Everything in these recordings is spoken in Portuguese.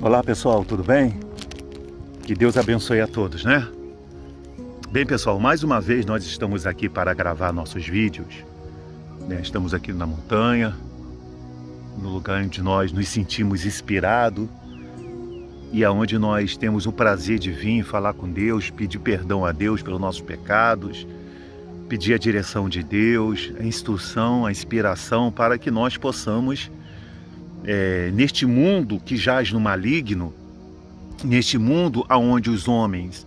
Olá pessoal, tudo bem? Que Deus abençoe a todos, né? Bem pessoal, mais uma vez nós estamos aqui para gravar nossos vídeos, né? Estamos aqui na montanha, no lugar onde nós nos sentimos inspirados e aonde nós temos o prazer de vir falar com Deus, pedir perdão a Deus pelos nossos pecados, pedir a direção de Deus, a instrução, a inspiração para que nós possamos, neste mundo que jaz no maligno, neste mundo onde os homens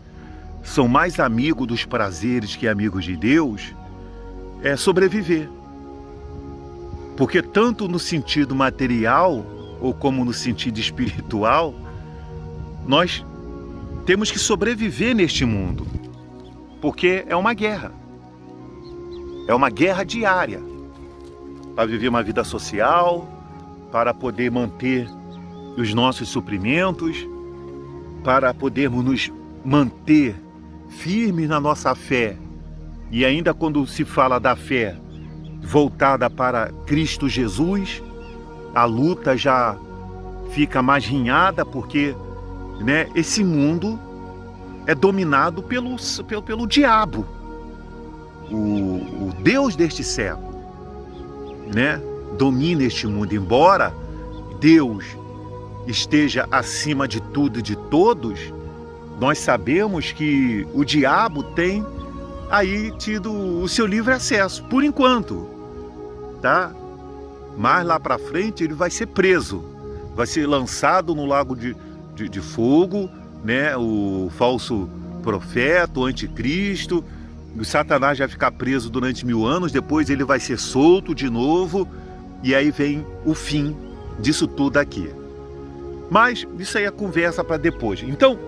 são mais amigos dos prazeres que amigos de Deus, sobreviver. Porque tanto no sentido material ou como no sentido espiritual, nós temos que sobreviver neste mundo. Porque é uma guerra. É uma guerra diária. Para viver uma vida social, para poder manter os nossos suprimentos, para podermos nos manter firmes na nossa fé. E ainda quando se fala da fé voltada para Cristo Jesus, a luta já fica mais rinhada, porque, né, esse mundo é dominado pelo diabo, o Deus deste século, né? Domina este mundo. Embora Deus esteja acima de tudo e de todos, nós sabemos que o diabo tem aí tido o seu livre acesso, por enquanto, tá? Mas lá para frente ele vai ser preso, vai ser lançado no lago de fogo, né? O falso profeta, o anticristo, o Satanás vai ficar preso durante 1000 anos, depois ele vai ser solto de novo, e aí vem o fim disso tudo aqui. Mas isso aí é conversa para depois. Então,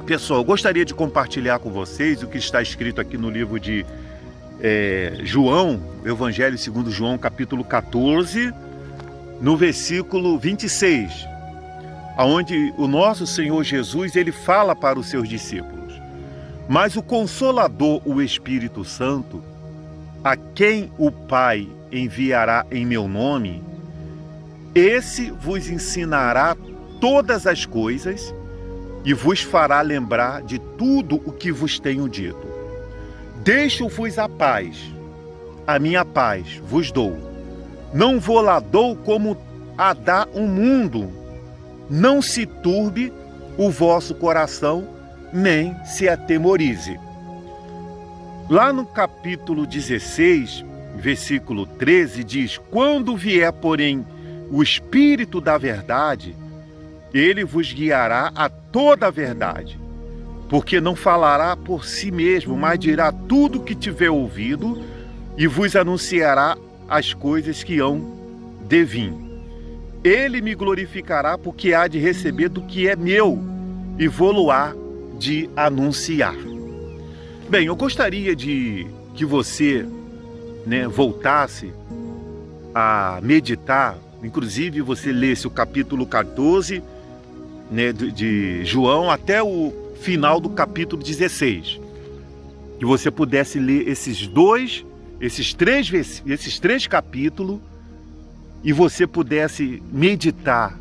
pessoal, eu gostaria de compartilhar com vocês o que está escrito aqui no livro de João, Evangelho segundo João, capítulo 14, no versículo 26, onde o nosso Senhor Jesus, ele fala para os seus discípulos: mas o Consolador, o Espírito Santo, a quem o Pai enviará em meu nome, esse vos ensinará todas as coisas e vos fará lembrar de tudo o que vos tenho dito. Deixo-vos a paz, a minha paz vos dou. Não vou lá dou como a dá o mundo. Não se turbe o vosso coração, nem se atemorize. Lá no capítulo 16, versículo 13, diz: quando vier, porém, o Espírito da verdade, ele vos guiará a toda a verdade, porque não falará por si mesmo, mas dirá tudo o que tiver ouvido e vos anunciará as coisas que hão de vir. Ele me glorificará, porque há de receber do que é meu e vou-lo-á de anunciar. Bem, eu gostaria de que você, né, voltasse a meditar, inclusive você lesse o capítulo 14, né, de João até o final do capítulo 16. Que você pudesse ler esses três capítulos e você pudesse meditar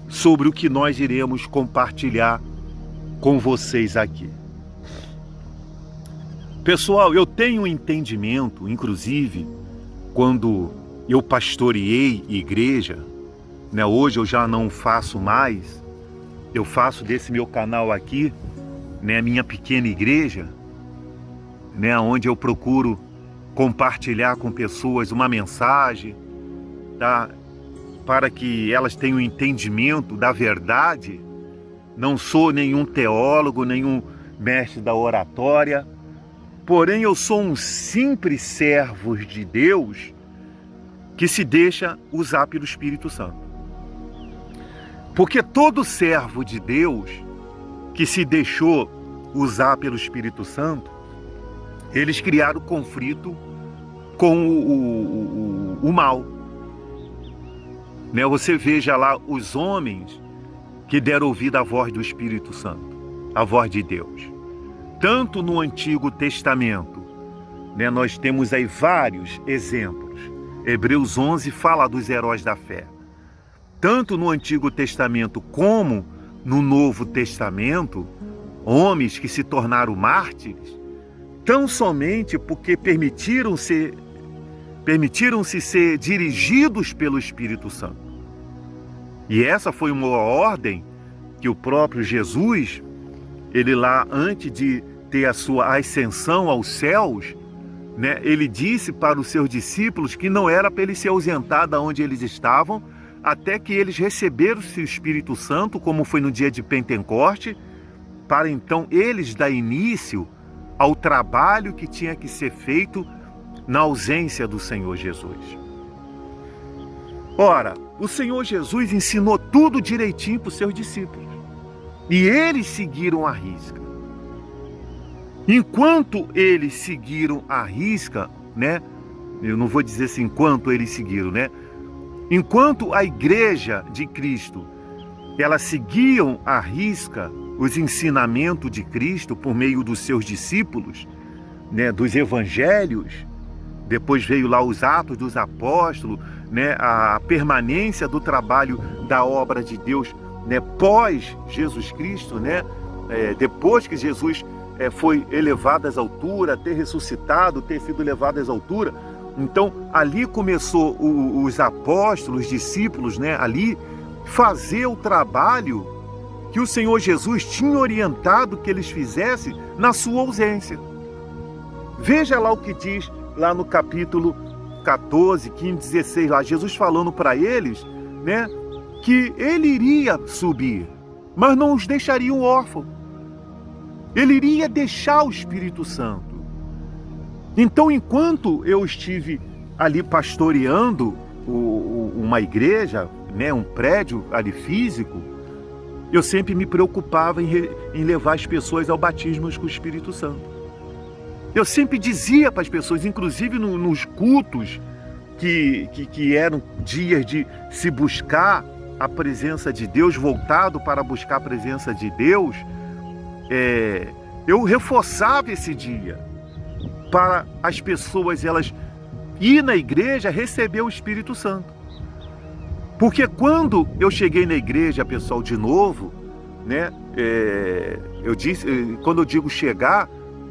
sobre o que nós iremos compartilhar com vocês aqui. Pessoal, eu tenho um entendimento, inclusive, quando eu pastoreei igreja, né, hoje eu já não faço mais, eu faço desse meu canal aqui, né, a minha pequena igreja, né, onde eu procuro compartilhar com pessoas uma mensagem, tá, para que elas tenham entendimento da verdade. Não sou nenhum teólogo, nenhum mestre da oratória, porém eu sou um simples servo de Deus que se deixa usar pelo Espírito Santo. Porque todo servo de Deus que se deixou usar pelo Espírito Santo, eles criaram conflito com o mal. Né? Você veja lá os homens que deram ouvido à voz do Espírito Santo, à voz de Deus. Tanto no Antigo Testamento, né, nós temos aí vários exemplos. Hebreus 11 fala dos heróis da fé. tanto no Antigo Testamento como no Novo Testamento, homens que se tornaram mártires, tão somente porque permitiram-se ser dirigidos pelo Espírito Santo. E essa foi uma ordem que o próprio Jesus, ele lá antes de ter a sua ascensão aos céus, né, ele disse para os seus discípulos que não era para eles se ausentar da onde eles estavam, até que eles receberam o Espírito Santo, como foi no dia de Pentecoste, para então eles dar início ao trabalho que tinha que ser feito na ausência do Senhor Jesus. Ora, o Senhor Jesus ensinou tudo direitinho para os seus discípulos. E eles seguiram à risca. Enquanto eles seguiram à risca, né? Eu não vou dizer assim enquanto eles seguiram, né? Enquanto a igreja de Cristo, elas seguiam à risca os ensinamentos de Cristo por meio dos seus discípulos, né? Dos evangelhos, depois veio lá os Atos dos Apóstolos, né? A permanência do trabalho da obra de Deus, né? Pós Jesus Cristo, né? Depois que Jesus foi elevado às alturas, ter ressuscitado, ter sido levado às alturas. Então, ali começou os apóstolos, os discípulos, né? Ali fazer o trabalho que o Senhor Jesus tinha orientado que eles fizessem na sua ausência. Veja lá o que diz lá no capítulo 14, 15, 16, lá Jesus falando para eles, né? Que ele iria subir, mas não os deixaria órfãos. Ele iria deixar o Espírito Santo. Então, enquanto eu estive ali pastoreando uma igreja, né, um prédio ali físico, eu sempre me preocupava em levar as pessoas ao batismo com o Espírito Santo. Eu sempre dizia para as pessoas, inclusive nos cultos, que eram dias de se buscar a presença de Deus, voltado para buscar a presença de Deus, eu reforçava esse dia para as pessoas elas ir na igreja receber o Espírito Santo. Porque quando eu cheguei na igreja, pessoal, de novo, né, quando eu digo chegar,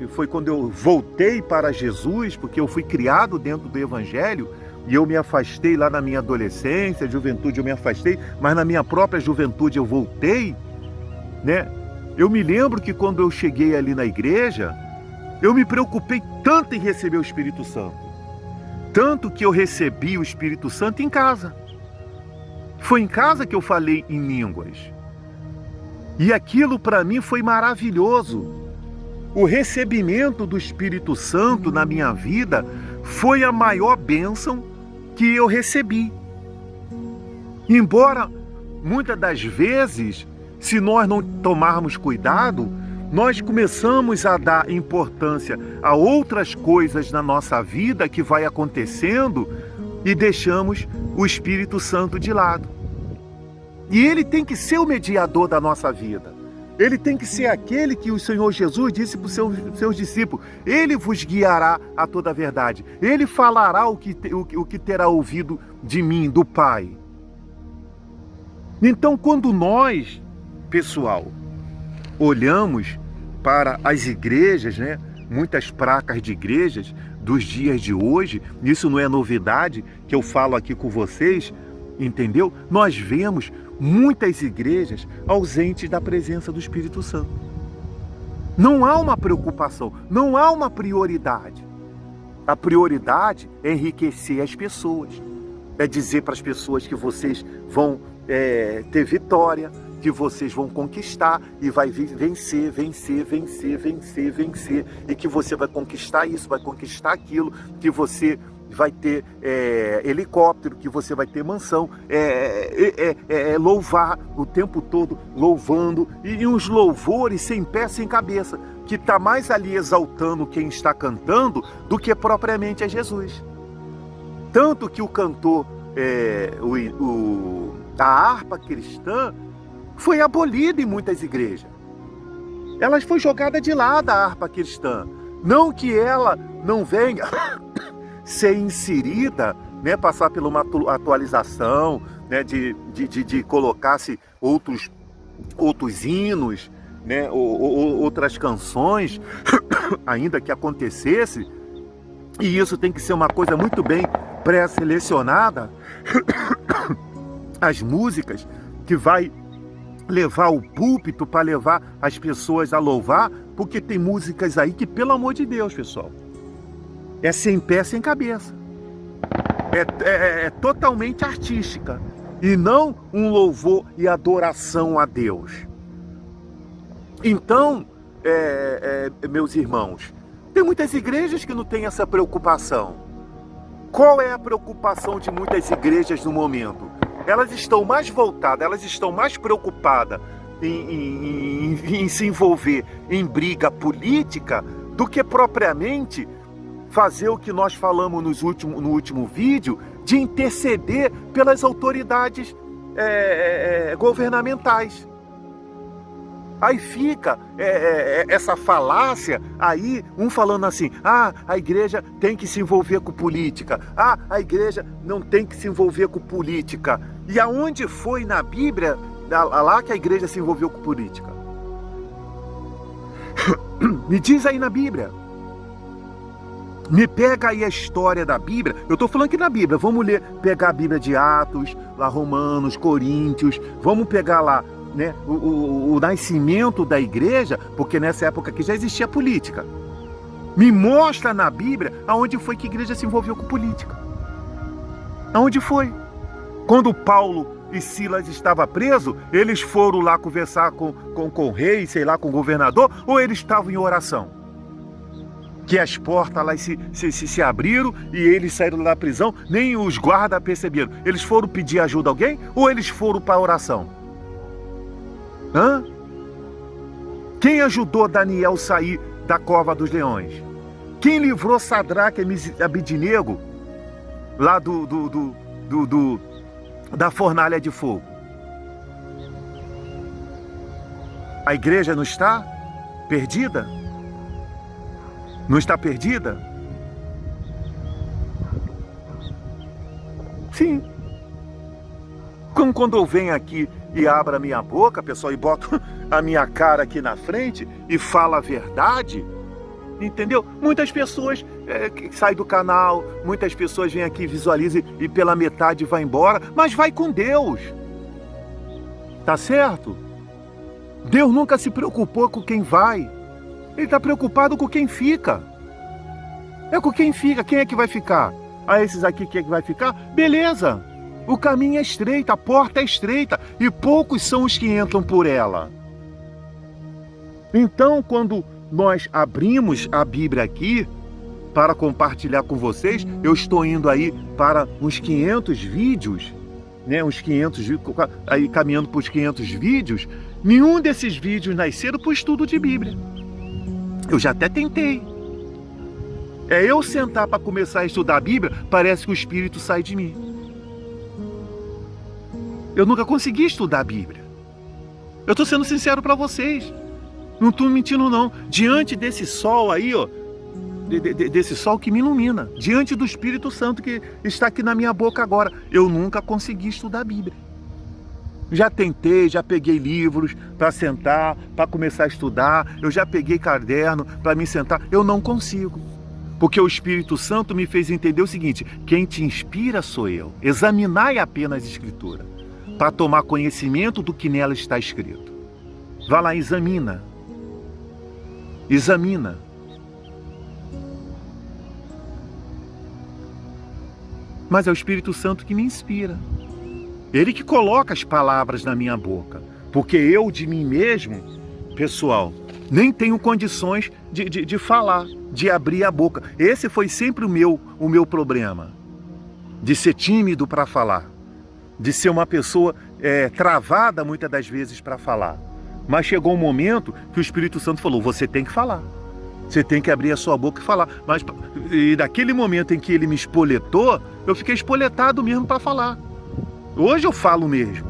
foi quando eu voltei para Jesus, porque eu fui criado dentro do Evangelho, e eu me afastei lá na minha adolescência, juventude eu me afastei, mas na minha própria juventude eu voltei, né? Eu me lembro que quando eu cheguei ali na igreja, eu me preocupei tanto em receber o Espírito Santo. Tanto que eu recebi o Espírito Santo em casa. Foi em casa que eu falei em línguas. E aquilo para mim foi maravilhoso. O recebimento do Espírito Santo na minha vida foi a maior bênção que eu recebi. Embora muitas das vezes, se nós não tomarmos cuidado, nós começamos a dar importância a outras coisas na nossa vida que vai acontecendo e deixamos o Espírito Santo de lado. E ele tem que ser o mediador da nossa vida. Ele tem que ser aquele que o Senhor Jesus disse para os seus discípulos: ele vos guiará a toda a verdade. Ele falará o que terá ouvido de mim, do Pai. Então, quando nós, pessoal, olhamos para as igrejas, né? Muitas placas de igrejas dos dias de hoje, isso não é novidade que eu falo aqui com vocês, entendeu? Nós vemos muitas igrejas ausentes da presença do Espírito Santo. Não há uma preocupação, não há uma prioridade. A prioridade é enriquecer as pessoas, é dizer para as pessoas que vocês vão ter vitória, que vocês vão conquistar e vai vencer, vencer, vencer, vencer, vencer, e que você vai conquistar isso, vai conquistar aquilo, que você vai ter helicóptero, que você vai ter mansão, louvar o tempo todo, louvando, e uns louvores sem pé, sem cabeça, que está mais ali exaltando quem está cantando do que propriamente a Jesus. Tanto que o cantor, a harpa cristã, foi abolida em muitas igrejas. Ela foi jogada de lado, a harpa cristã. Não que ela não venha ser inserida né, passar por uma atualização, né, de colocar-se outros hinos, né, ou outras canções, ainda que acontecesse, e isso tem que ser uma coisa muito bem pré-selecionada, as músicas que vai levar o púlpito para levar as pessoas a louvar, porque tem músicas aí que, pelo amor de Deus, pessoal, é sem pé, sem cabeça, é totalmente artística, e não um louvor e adoração a Deus. Então, meus irmãos, tem muitas igrejas que não têm essa preocupação. Qual é a preocupação de muitas igrejas no momento? Elas estão mais voltadas, elas estão mais preocupadas em se envolver em briga política do que propriamente fazer o que nós falamos no último vídeo, de interceder pelas autoridades governamentais. Aí fica essa falácia aí, um falando assim, a igreja tem que se envolver com política, a igreja não tem que se envolver com política. E aonde foi na Bíblia lá que a igreja se envolveu com política? Me diz aí na Bíblia. Me pega aí a história da Bíblia. Eu estou falando aqui na Bíblia. Vamos pegar a Bíblia de Atos, lá Romanos, Coríntios. Vamos pegar lá, né, o nascimento da igreja, porque nessa época aqui já existia política. Me mostra na Bíblia aonde foi que a igreja se envolveu com política. Aonde foi? Quando Paulo e Silas estavam presos, eles foram lá conversar com o rei, sei lá, com o governador, ou eles estavam em oração? Que as portas lá se abriram e eles saíram da prisão, nem os guardas perceberam. Eles foram pedir ajuda a alguém ou eles foram para a oração? Quem ajudou Daniel a sair da cova dos leões? Quem livrou Sadraque e Abednego lá da fornalha de fogo? A igreja não está perdida? Não está perdida? Sim. Como quando eu venho aqui e abro a minha boca, pessoal, e boto a minha cara aqui na frente e falo a verdade, entendeu? Muitas pessoas saem do canal, muitas pessoas vêm aqui, visualizam e pela metade vai embora, mas vai com Deus. Tá certo? Deus nunca se preocupou com quem vai. Ele está preocupado com quem fica. É com quem fica. Quem é que vai ficar? Esses aqui, quem é que vai ficar? Beleza. O caminho é estreito, a porta é estreita. E poucos são os que entram por ela. Então, quando nós abrimos a Bíblia aqui, para compartilhar com vocês, eu estou indo aí para uns 500 vídeos, né? Uns 500 vídeos, aí caminhando para os 500 vídeos. Nenhum desses vídeos nasceram para o estudo de Bíblia. Eu já até tentei. Eu sentar para começar a estudar a Bíblia, parece que o Espírito sai de mim. Eu nunca consegui estudar a Bíblia. Eu estou sendo sincero para vocês. Não estou mentindo não. Diante desse sol aí, ó, desse sol que me ilumina, diante do Espírito Santo que está aqui na minha boca agora, eu nunca consegui estudar a Bíblia. Já tentei, já peguei livros para sentar, para começar a estudar, eu já peguei caderno para me sentar, eu não consigo. Porque o Espírito Santo me fez entender o seguinte, quem te inspira sou eu. Examinai apenas a Escritura, para tomar conhecimento do que nela está escrito. Vá lá, examina. Examina. Mas é o Espírito Santo que me inspira. Ele que coloca as palavras na minha boca. Porque eu, de mim mesmo, pessoal, nem tenho condições de falar, de abrir a boca. Esse foi sempre o meu problema. De ser tímido para falar. De ser uma pessoa travada muitas das vezes para falar. Mas chegou um momento que o Espírito Santo falou, você tem que falar. Você tem que abrir a sua boca e falar. E daquele momento em que ele me espoletou, eu fiquei espoletado mesmo para falar. Hoje eu falo mesmo.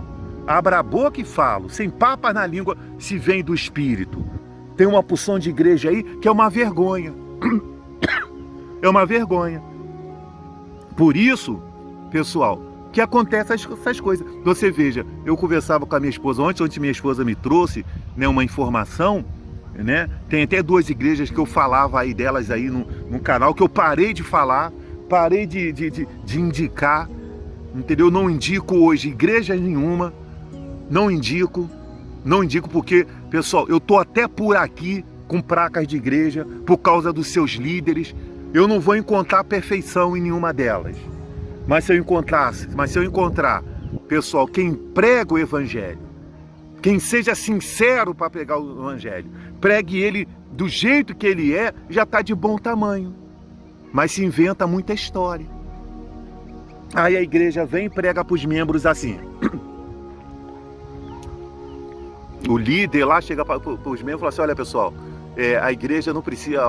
Abra a boca e falo, sem papas na língua, se vem do Espírito. Tem uma porção de igreja aí que é uma vergonha. É uma vergonha. Por isso pessoal, que acontece essas coisas. Você veja, eu conversava com a minha esposa ontem minha esposa me trouxe, né, uma informação, né? Tem até 2 igrejas que eu falava aí delas aí no canal, que eu parei de falar, parei de indicar, entendeu? Não indico hoje igreja nenhuma, não indico porque, pessoal, eu tô até por aqui com placas de igreja por causa dos seus líderes. Eu não vou encontrar perfeição em nenhuma delas. Mas se eu encontrar, pessoal, quem prega o evangelho, quem seja sincero para pregar o evangelho, pregue ele do jeito que ele é, já está de bom tamanho. Mas se inventa muita história. Aí a igreja vem e prega para os membros assim. O líder lá chega para os membros e fala assim: olha, pessoal, a igreja não precisa,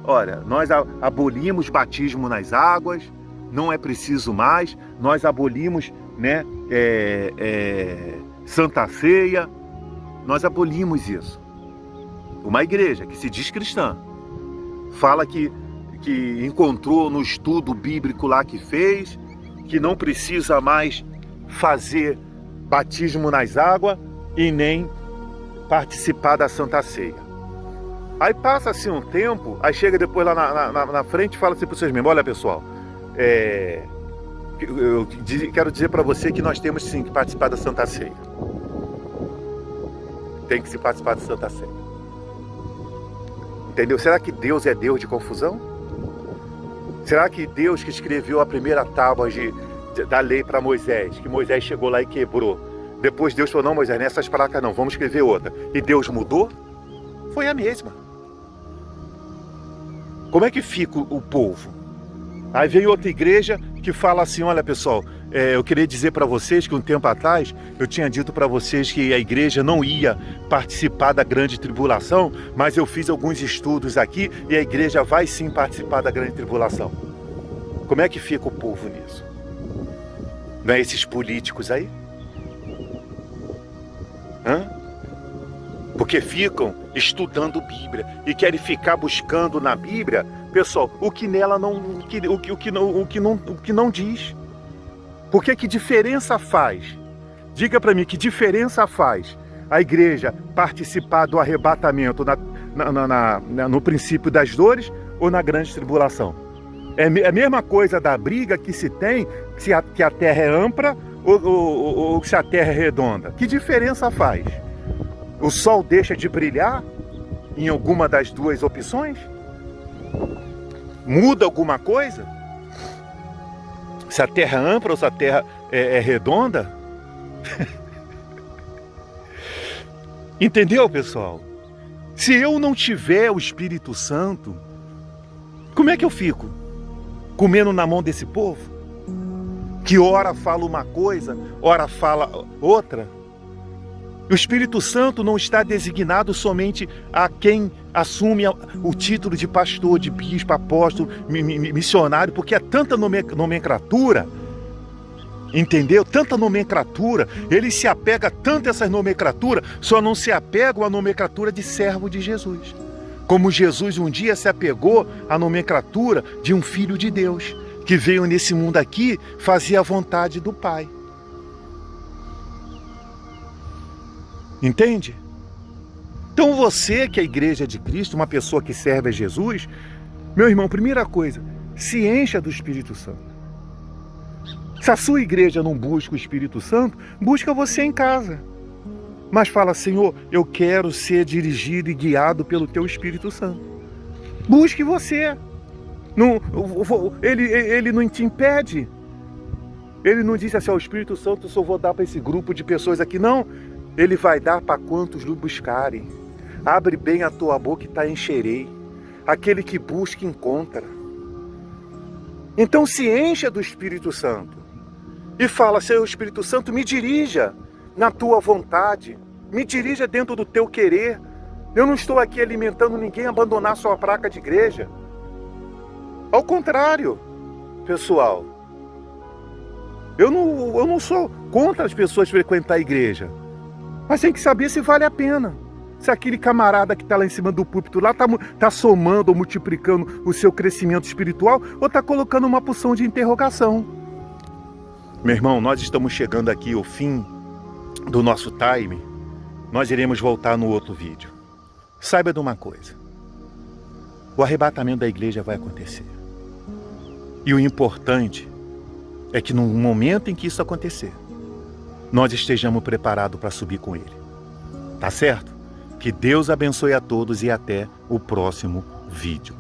olha, nós abolimos batismo nas águas, não é preciso mais, nós abolimos, né, Santa Ceia, nós abolimos isso. Uma igreja que se diz cristã, fala que encontrou no estudo bíblico lá que fez, que não precisa mais fazer batismo nas águas e nem participar da Santa Ceia. Aí passa-se um tempo, aí chega depois lá na frente e fala assim para os seus membros: olha, pessoal, eu quero dizer para você que nós temos sim que participar da Santa Ceia. Tem que se participar da Santa Ceia. Entendeu? Será que Deus é Deus de confusão? Será que Deus que escreveu a primeira tábua da lei para Moisés, que Moisés chegou lá e quebrou, depois Deus falou: não, Moisés, nessas placas não, vamos escrever outra, e Deus mudou? Foi a mesma. Como é que fica o povo? Aí vem outra igreja que fala assim: olha, pessoal, eu queria dizer para vocês que um tempo atrás eu tinha dito para vocês que a igreja não ia participar da grande tribulação, mas eu fiz alguns estudos aqui e a igreja vai sim participar da grande tribulação. Como é que fica o povo nisso? Não é esses políticos aí? Porque ficam estudando Bíblia e querem ficar buscando na Bíblia, pessoal, o que nela não, o que não diz. Porque que diferença faz? Diga para mim, que diferença faz a igreja participar do arrebatamento no princípio das dores ou na grande tribulação? É a mesma coisa da briga que se tem se a terra é ampla ou se a terra é redonda. Que diferença faz? O sol deixa de brilhar em alguma das duas opções? Muda alguma coisa? Se a terra é ampla ou se a terra é redonda? Entendeu, pessoal? Se eu não tiver o Espírito Santo, como é que eu fico? Comendo na mão desse povo? Que ora fala uma coisa, ora fala outra? O Espírito Santo não está designado somente a quem assume o título de pastor, de bispo, apóstolo, missionário, porque é tanta nomenclatura, entendeu? Tanta nomenclatura, ele se apega tanto a essas nomenclaturas, só não se apega à nomenclatura de servo de Jesus. Como Jesus um dia se apegou à nomenclatura de um filho de Deus, que veio nesse mundo aqui fazer a vontade do Pai. Entende? Então você que é a igreja de Cristo, uma pessoa que serve a Jesus, meu irmão, primeira coisa, se encha do Espírito Santo. Se a sua igreja não busca o Espírito Santo, busca você em casa. Mas fala: Senhor, eu quero ser dirigido e guiado pelo Teu Espírito Santo. Busque você. Não, ele não te impede. Ele não disse assim: o Espírito Santo eu só vou dar para esse grupo de pessoas aqui. Não. Ele vai dar para quantos lhe buscarem. Abre bem a tua boca e te encherei. Aquele que busca, encontra. Então se encha do Espírito Santo. E fala: Senhor Espírito Santo, me dirija na tua vontade. Me dirija dentro do teu querer. Eu não estou aqui alimentando ninguém a abandonar sua placa de igreja. Ao contrário, pessoal. Eu não sou contra as pessoas frequentar a igreja. Mas tem que saber se vale a pena. Se aquele camarada que está lá em cima do púlpito lá está somando ou multiplicando o seu crescimento espiritual ou está colocando uma porção de interrogação. Meu irmão, nós estamos chegando aqui ao fim do nosso time. Nós iremos voltar no outro vídeo. Saiba de uma coisa. O arrebatamento da igreja vai acontecer. E o importante é que no momento em que isso acontecer, nós estejamos preparados para subir com ele. Tá certo? Que Deus abençoe a todos e até o próximo vídeo.